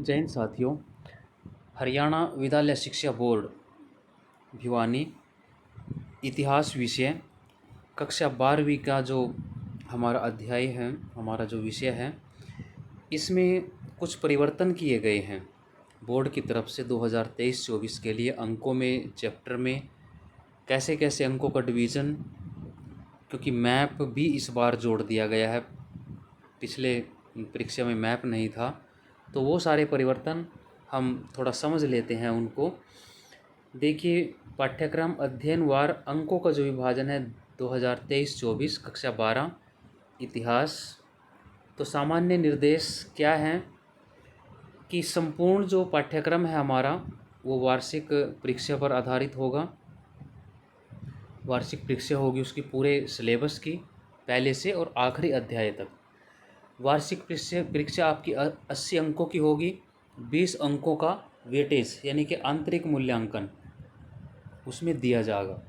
जय हिंद साथियों। हरियाणा विद्यालय शिक्षा बोर्ड भिवानी इतिहास विषय कक्षा 12वीं का जो हमारा अध्याय है, हमारा जो विषय है, इसमें कुछ परिवर्तन किए गए हैं बोर्ड की तरफ से 2023-24 के लिए। अंकों में, चैप्टर में कैसे कैसे अंकों का डिवीज़न, क्योंकि मैप भी इस बार जोड़ दिया गया है, पिछले परीक्षा में मैप नहीं था, तो वो सारे परिवर्तन हम थोड़ा समझ लेते हैं उनको। देखिए, पाठ्यक्रम अध्ययनवार अंकों का जो विभाजन है 2023-24 कक्षा 12 इतिहास, तो सामान्य निर्देश क्या हैं कि संपूर्ण जो पाठ्यक्रम है हमारा वो वार्षिक परीक्षा पर आधारित होगा। वार्षिक परीक्षा होगी उसकी पूरे सिलेबस की, पहले से और आखिरी अध्याय तक। वार्षिक परीक्षा आपकी 80 अंकों की होगी। 20 अंकों का वेटेज यानी कि आंतरिक मूल्यांकन उसमें दिया जाएगा।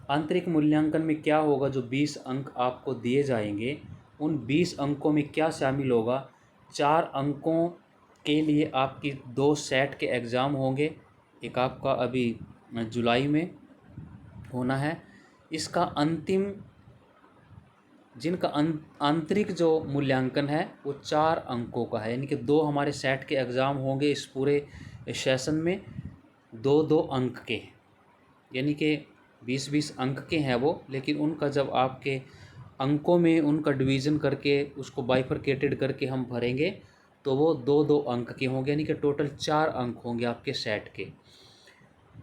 आंतरिक मूल्यांकन में क्या होगा, जो 20 अंक आपको दिए जाएंगे उन 20 अंकों में क्या शामिल होगा। 4 अंकों के लिए आपकी 2 सेट के एग्ज़ाम होंगे, एक आपका अभी जुलाई में होना है। इसका अंतिम जिनका आंतरिक जो मूल्यांकन है वो 4 अंकों का है, यानी कि 2 हमारे सेट के एग्ज़ाम होंगे इस पूरे सेशन में, 2-2 अंक के, यानी कि 20-20 अंक के हैं वो। लेकिन उनका जब आपके अंकों में उनका डिवीज़न करके उसको बाइफरकेटेड करके हम भरेंगे तो वो 2-2 अंक के होंगे, यानी कि टोटल 4 अंक होंगे आपके सेट के।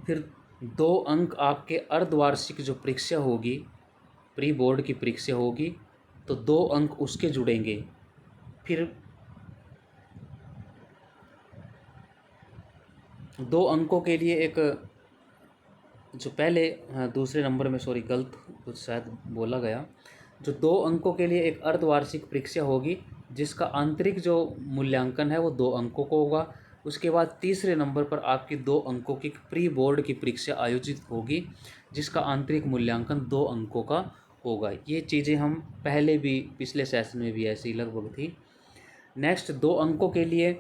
फिर 2 अंक आपके अर्धवार्षिक जो परीक्षा होगी, प्री बोर्ड की परीक्षा होगी, तो 2 अंक उसके जुड़ेंगे। फिर 2 अंकों के लिए एक जो पहले, हाँ, दूसरे नंबर में, सॉरी गलत कुछ शायद बोला गया, जो 2 अंकों के लिए एक अर्धवार्षिक परीक्षा होगी जिसका आंतरिक जो मूल्यांकन है वो 2 अंकों को होगा। उसके बाद तीसरे नंबर पर आपकी 2 अंकों की प्री बोर्ड की परीक्षा आयोजित होगी जिसका आंतरिक मूल्यांकन 2 अंकों का होगा। ये चीज़ें हम पहले भी पिछले सेशन में भी ऐसी लगभग थी। नेक्स्ट 2 अंकों के लिए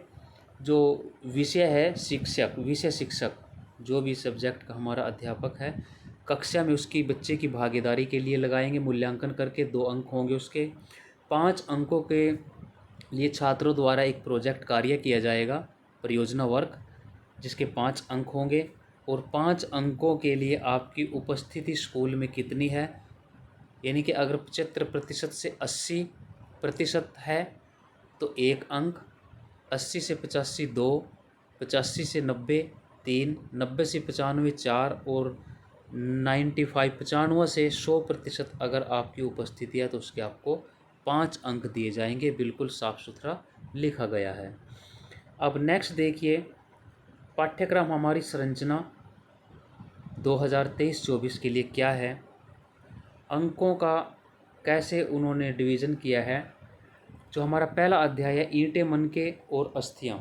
जो विषय है शिक्षक, विषय शिक्षक, जो भी सब्जेक्ट का हमारा अध्यापक है कक्षा में, उसकी बच्चे की भागीदारी के लिए लगाएंगे मूल्यांकन करके। 2 अंक होंगे उसके। 5 अंकों के लिए छात्रों द्वारा एक प्रोजेक्ट कार्य किया जाएगा, परियोजना वर्क, जिसके 5 अंक होंगे। और 5 अंकों के लिए आपकी उपस्थिति स्कूल में कितनी है, यानी कि अगर 75% से 80% है तो 1 अंक, 80 से 85 2, 85 से 90 3, 90 से 95 4 और 95 से 100% अगर आपकी उपस्थिति है तो उसके आपको 5 अंक दिए जाएंगे। बिल्कुल साफ़ सुथरा लिखा गया है। अब नेक्स्ट देखिए, पाठ्यक्रम हमारी संरचना 2023-24 के लिए क्या है, अंकों का कैसे उन्होंने डिवीज़न किया है। जो हमारा पहला अध्याय है ईंटें, मनके और अस्थियां,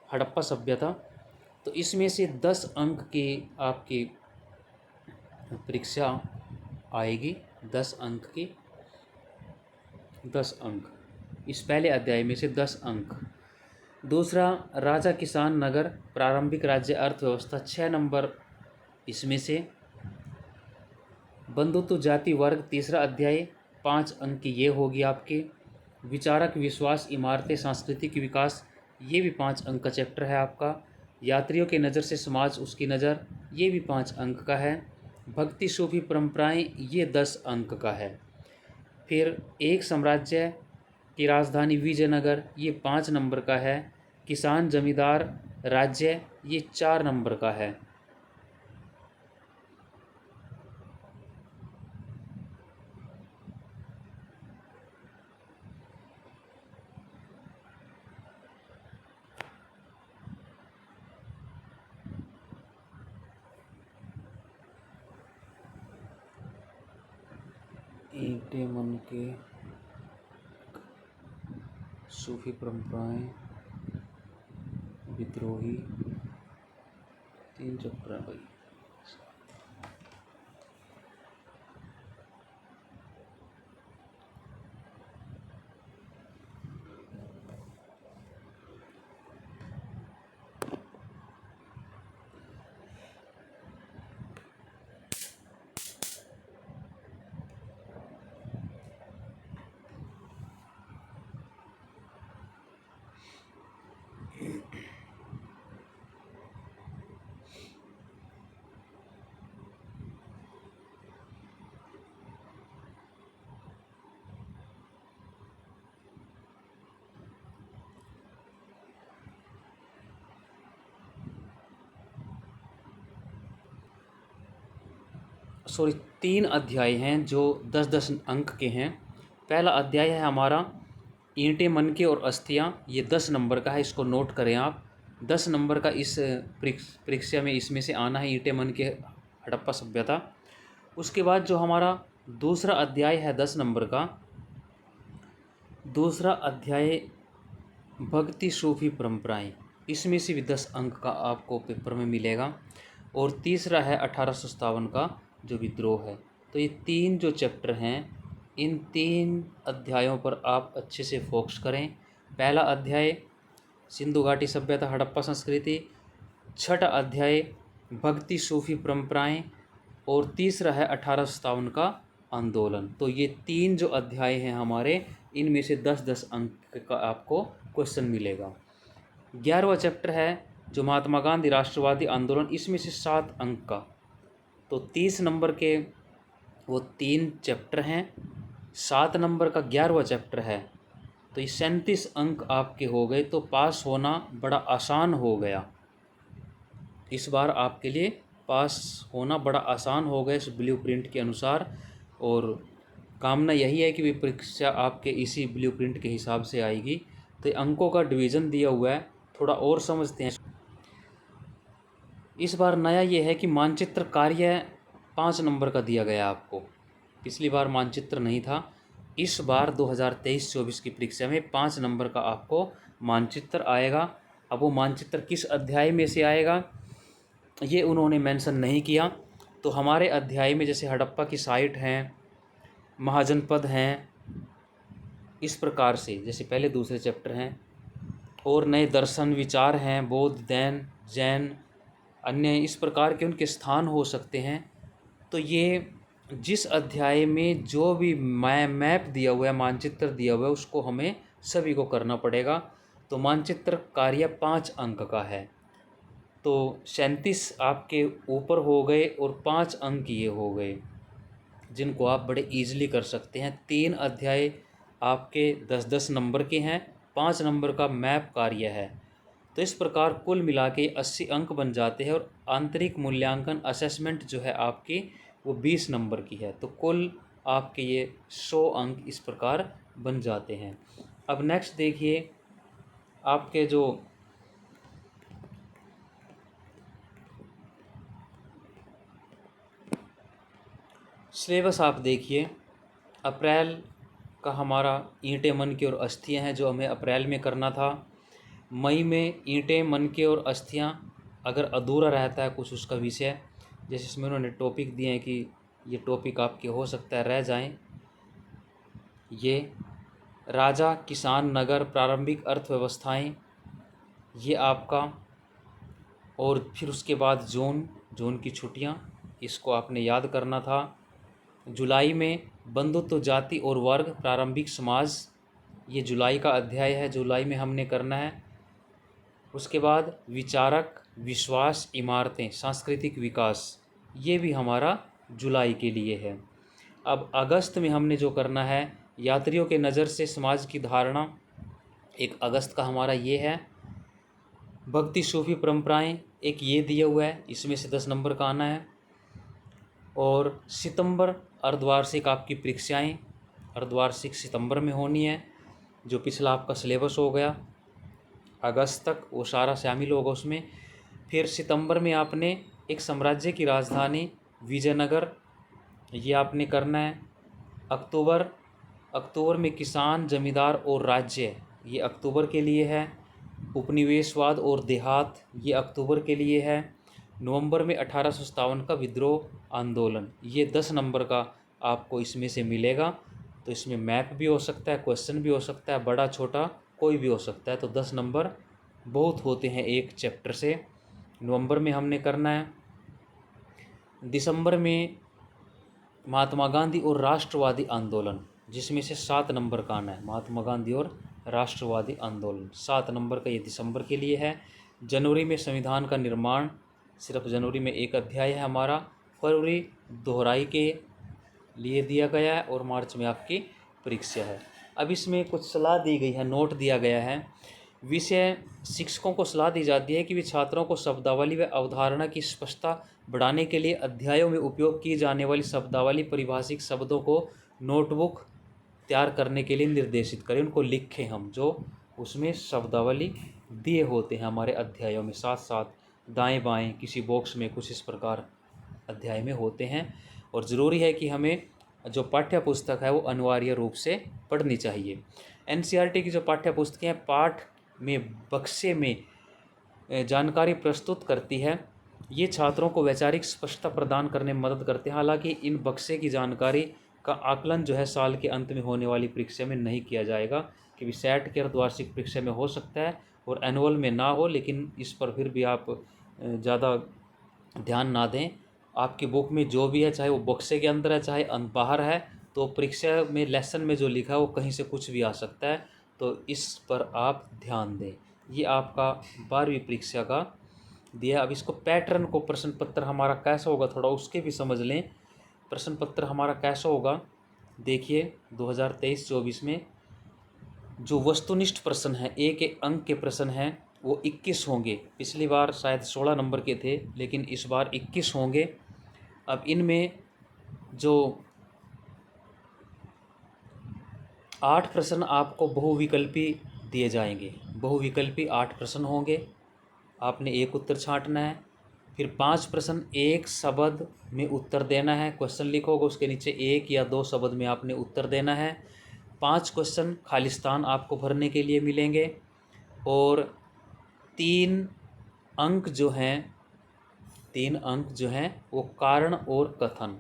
हड़प्पा सभ्यता, तो इसमें से 10 अंक की आपकी परीक्षा आएगी। 10 अंक की, 10 अंक इस पहले अध्याय में से 10 अंक। दूसरा, राजा किसान नगर, प्रारंभिक राज्य अर्थव्यवस्था, 6 नंबर इसमें से। बंधुत्व जाति वर्ग, तीसरा अध्याय, 5 अंक की ये होगी आपकी। विचारक विश्वास, इमारतें, सांस्कृतिक विकास, ये भी 5 अंक का चैप्टर है आपका। यात्रियों की नज़र से समाज, उसकी नज़र, ये भी 5 अंक का है। भक्ति सूफी परंपराएं, ये 10 अंक का है। फिर एक साम्राज्य की राजधानी विजयनगर, ये 5 नंबर का है। किसान जमींदार राज्य, ये 4 नंबर का है। ईंटें, मनके, सूफी परंपराएं, विद्रोही, 3 चैप्टर है भाई। सॉरी 3 अध्याय हैं जो 10-10 अंक के हैं। पहला अध्याय है हमारा ईंटें, मनके और अस्थियां, ये 10 नंबर का है, इसको नोट करें आप। 10 नंबर का इस परीक्षा में इसमें से आना है, ईंटें, मनके, हड़प्पा सभ्यता। उसके बाद जो हमारा दूसरा अध्याय है 10 नंबर का, दूसरा अध्याय भक्ति सूफी परंपराएं, इसमें से भी 10 अंक का आपको पेपर में मिलेगा। और तीसरा है 1857 का जो विद्रोह है। तो ये 3 जो चैप्टर हैं, इन 3 अध्यायों पर आप अच्छे से फोकस करें। पहला अध्याय सिंधु घाटी सभ्यता, हड़प्पा संस्कृति, छठा अध्याय भक्ति सूफी परंपराएं, और तीसरा है 1857 का आंदोलन। तो ये 3 जो अध्याय हैं हमारे, इनमें से 10-10 अंक का आपको क्वेश्चन मिलेगा। 11वां चैप्टर है जो महात्मा गांधी राष्ट्रवादी आंदोलन, इसमें से 7 अंक का। तो 30 नंबर के वो 3 चैप्टर हैं, 7 नंबर का 11वां चैप्टर है। तो ये 37 अंक आपके हो गए, तो पास होना बड़ा आसान हो गया। इस बार आपके लिए पास होना बड़ा आसान हो गया इस ब्लूप्रिंट के अनुसार। और कामना यही है कि वे परीक्षा आपके इसी ब्लूप्रिंट के हिसाब से आएगी। तो अंकों का डिवीज़न दिया हुआ है, थोड़ा और समझते हैं। इस बार नया ये है कि मानचित्र कार्य 5 नंबर का दिया गया आपको। पिछली बार मानचित्र नहीं था, इस बार 2023-24 की परीक्षा में 5 नंबर का आपको मानचित्र आएगा। अब वो मानचित्र किस अध्याय में से आएगा ये उन्होंने मेंशन नहीं किया। तो हमारे अध्याय में जैसे हड़प्पा की साइट हैं, महाजनपद हैं, इस प्रकार से जैसे पहले दूसरे चैप्टर हैं, और नए दर्शन विचार हैं, बौद्ध, जैन, अन्य इस प्रकार के उनके स्थान हो सकते हैं। तो ये जिस अध्याय में जो भी मैप दिया हुआ है, मानचित्र दिया हुआ है, उसको हमें सभी को करना पड़ेगा। तो मानचित्र कार्य 5 अंक का है। तो 37 आपके ऊपर हो गए और 5 अंक ये हो गए, जिनको आप बड़े ईजिली कर सकते हैं। 3 अध्याय आपके 10-10 नंबर के हैं, 5 नंबर का मैप कार्य है। तो इस प्रकार कुल मिला के 80 अंक बन जाते हैं। और आंतरिक मूल्यांकन असेसमेंट जो है आपकी, वो 20 नंबर की है। तो कुल आपके ये 100 अंक इस प्रकार बन जाते हैं। अब नेक्स्ट देखिए, आपके जो सिलेबस आप देखिए, अप्रैल का हमारा ईंटें, मनके और अस्थियां हैं जो हमें अप्रैल में करना था। मई में ईंटें, मनके और अस्थियां अगर अधूरा रहता है कुछ उसका विषय, जैसे इसमें उन्होंने टॉपिक दिए हैं कि ये टॉपिक आपके हो सकता है रह जाएं, ये राजा, किसान, नगर, प्रारंभिक अर्थव्यवस्थाएं, ये आपका। और फिर उसके बाद जून की छुट्टियां, इसको आपने याद करना था। जुलाई में बंधुत्व, जाति और वर्ग, प्रारंभिक समाज, ये जुलाई का अध्याय है, जुलाई में हमने करना है। उसके बाद विचारक, विश्वास, इमारतें, सांस्कृतिक विकास, ये भी हमारा जुलाई के लिए है। अब अगस्त में हमने जो करना है, यात्रियों के नज़र से समाज की धारणा, 1 अगस्त का हमारा ये है। भक्ति सूफी परंपराएं, एक ये दिया हुआ है, इसमें से 10 नंबर का आना है। और सितंबर अर्धवार्षिक आपकी परीक्षाएं, अर्धवार्षिक सितंबर में होनी है। जो पिछला आपका सिलेबस हो गया अगस्त तक, वो सारा शामिल होगा उसमें। फिर सितंबर में आपने एक साम्राज्य की राजधानी विजयनगर, ये आपने करना है। अक्टूबर में किसान, जमींदार और राज्य, ये अक्टूबर के लिए है। उपनिवेशवाद और देहात, ये अक्टूबर के लिए है। नवंबर में 1857 का विद्रोह आंदोलन, ये 10 नंबर का आपको इसमें से मिलेगा। तो इसमें मैप भी हो सकता है, क्वेश्चन भी हो सकता है, बड़ा छोटा कोई भी हो सकता है। तो 10 नंबर बहुत होते हैं एक चैप्टर से। नवंबर में हमने करना है। दिसंबर में महात्मा गांधी और राष्ट्रवादी आंदोलन, जिसमें से 7 नंबर का आना है। महात्मा गांधी और राष्ट्रवादी आंदोलन 7 नंबर का, ये दिसंबर के लिए है। जनवरी में संविधान का निर्माण, सिर्फ जनवरी में 1 अध्याय है हमारा। फरवरी दोहराई के लिए दिया गया है। और मार्च में आपकी परीक्षा है। अब इसमें कुछ सलाह दी गई है, नोट दिया गया है। विषय शिक्षकों को सलाह दी जाती है कि वे छात्रों को शब्दावली व अवधारणा की स्पष्टता बढ़ाने के लिए अध्यायों में उपयोग की जाने वाली शब्दावली परिभाषिक शब्दों को नोटबुक तैयार करने के लिए निर्देशित करें, उनको लिखें हम, जो उसमें शब्दावली दिए होते हैं हमारे अध्यायों में, साथ साथ दाएं बाएं किसी बॉक्स में कुछ इस प्रकार अध्याय में होते हैं। और ज़रूरी है कि हमें जो पाठ्य पुस्तक है वो अनिवार्य रूप से पढ़नी चाहिए। एनसीईआरटी की जो पाठ्य पुस्तकें हैं पाठ में बक्से में जानकारी प्रस्तुत करती है, ये छात्रों को वैचारिक स्पष्टता प्रदान करने में मदद करते हैं। हालांकि इन बक्से की जानकारी का आकलन जो है साल के अंत में होने वाली परीक्षा में नहीं किया जाएगा, कि सेट के अर्धवार्षिक परीक्षा में हो सकता है और एनुअल में ना हो, लेकिन इस पर फिर भी आप ज़्यादा ध्यान ना दें। आपकी बुक में जो भी है, चाहे वो बक्से के अंदर है चाहे बाहर है, तो परीक्षा में लेसन में जो लिखा है वो कहीं से कुछ भी आ सकता है, तो इस पर आप ध्यान दें। ये आपका 12वीं परीक्षा का दिया। अब इसको पैटर्न को प्रश्न पत्र हमारा कैसा होगा थोड़ा उसके भी समझ लें। प्रश्न पत्र हमारा कैसा होगा, देखिए 2023-24 में जो वस्तुनिष्ठ प्रश्न है, एक अंक के प्रश्न हैं वो 21 होंगे। पिछली बार शायद 16 नंबर के थे, लेकिन इस बार 21 होंगे। अब इनमें जो 8 प्रश्न आपको बहुविकल्पी दिए जाएंगे, बहुविकल्पी 8 प्रश्न होंगे, आपने एक उत्तर छांटना है। फिर 5 प्रश्न एक शब्द में उत्तर देना है, क्वेश्चन लिखोगे उसके नीचे 1 या 2 शब्द में आपने उत्तर देना है। 5 क्वेश्चन खालिस्तान आपको भरने के लिए मिलेंगे और 3 अंक जो हैं, 3 अंक जो हैं वो कारण और कथन,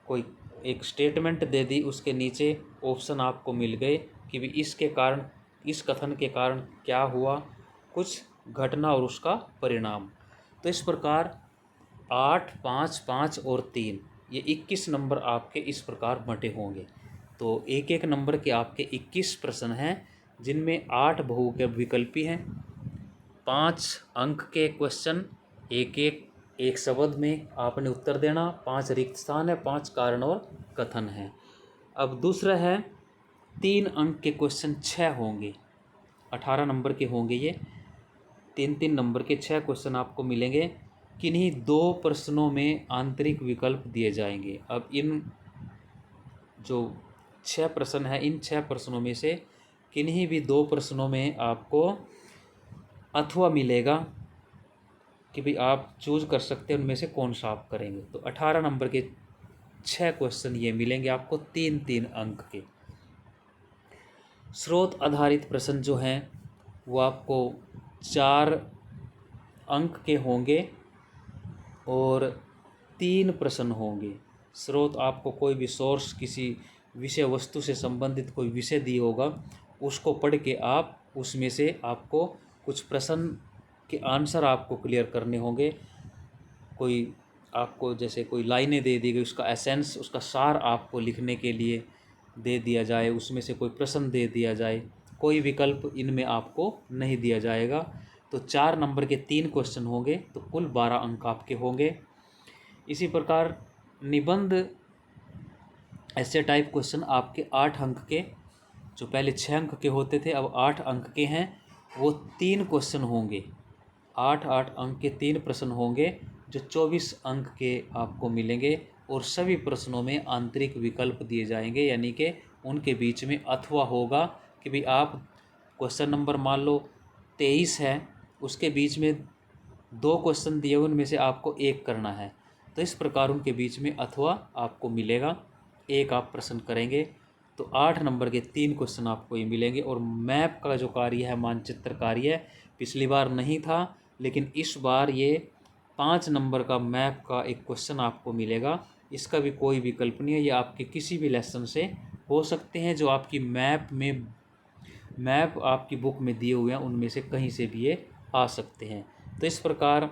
कोई एक स्टेटमेंट दे दी उसके नीचे ऑप्शन आपको मिल गए कि भी इसके कारण, इस कथन के कारण क्या हुआ, कुछ घटना और उसका परिणाम। तो इस प्रकार 8, 5, 5 और 3 ये 21 नंबर आपके इस प्रकार बंटे होंगे। तो एक एक नंबर के आपके 21 प्रश्न हैं, जिनमें 8 बहुविकल्पी हैं, 5 अंक के क्वेश्चन, एक शब्द में आपने उत्तर देना, 5 रिक्त स्थान है, 5 कारण और कथन है। अब दूसरा है 3 अंक के क्वेश्चन 6 होंगे, 18 नंबर के होंगे ये, 3-3 नंबर के 6 क्वेश्चन आपको मिलेंगे। किन्हीं 2 प्रश्नों में आंतरिक विकल्प दिए जाएंगे। अब इन जो 6 प्रश्न हैं, इन 6 प्रश्नों में से किन्हीं भी 2 प्रश्नों में आपको अथवा मिलेगा कि भाई आप चूज कर सकते हैं उनमें से कौन सा आप करेंगे। तो 18 नंबर के 6 क्वेश्चन ये मिलेंगे आपको 3-3 अंक के। स्रोत आधारित प्रश्न जो हैं वो आपको 4 अंक के होंगे और 3 प्रश्न होंगे। स्रोत आपको कोई भी सोर्स, किसी विषय वस्तु से संबंधित कोई विषय दिया होगा, उसको पढ़ के आप उसमें से आपको कुछ प्रश्न के आंसर आपको क्लियर करने होंगे। कोई आपको जैसे कोई लाइनें दे दी गई, उसका एसेंस, उसका सार आपको लिखने के लिए दे दिया जाए, उसमें से कोई प्रश्न दे दिया जाए, कोई विकल्प इनमें आपको नहीं दिया जाएगा। तो 4 नंबर के 3 क्वेश्चन होंगे, तो कुल 12 अंक आपके होंगे। इसी प्रकार निबंध ऐसे टाइप क्वेश्चन आपके 8 अंक के, जो पहले 6 अंक के होते थे अब 8 अंक के हैं, वो 3 क्वेश्चन होंगे, 8-8 अंक के 3 प्रश्न होंगे, जो 24 अंक के आपको मिलेंगे। और सभी प्रश्नों में आंतरिक विकल्प दिए जाएंगे, यानी कि उनके बीच में अथवा होगा कि भाई आप क्वेश्चन नंबर मान लो 23 है, उसके बीच में 2 क्वेश्चन दिए, उनमें से आपको एक करना है, तो इस प्रकार उनके बीच में अथवा आपको मिलेगा, एक आप प्रश्न करेंगे। तो 8 नंबर के 3 क्वेश्चन आपको ये मिलेंगे। और मैप का जो कार्य है, मानचित्र कार्य, पिछली बार नहीं था, लेकिन इस बार ये 5 नंबर का मैप का एक क्वेश्चन आपको मिलेगा। इसका भी कोई विकल्प नहीं है, ये आपके किसी भी लेसन से हो सकते हैं, जो आपकी मैप आपकी बुक में दिए हुए हैं उनमें से कहीं से भी ये आ सकते हैं। तो इस प्रकार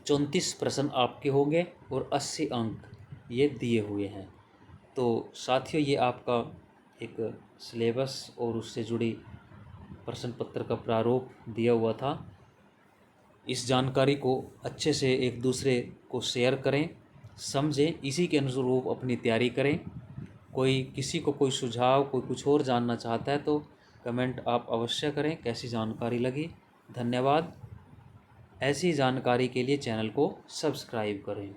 34 प्रश्न आपके होंगे और 80 अंक ये दिए हुए हैं। तो साथियों, ये आपका एक सिलेबस और उससे जुड़ी प्रश्न पत्र का प्रारूप दिया हुआ था। इस जानकारी को अच्छे से एक दूसरे को शेयर करें, समझें, इसी के अनुरूप अपनी तैयारी करें। कोई किसी को कोई सुझाव, कोई कुछ और जानना चाहता है तो कमेंट आप अवश्य करें कैसी जानकारी लगी। धन्यवाद। ऐसी जानकारी के लिए चैनल को सब्सक्राइब करें।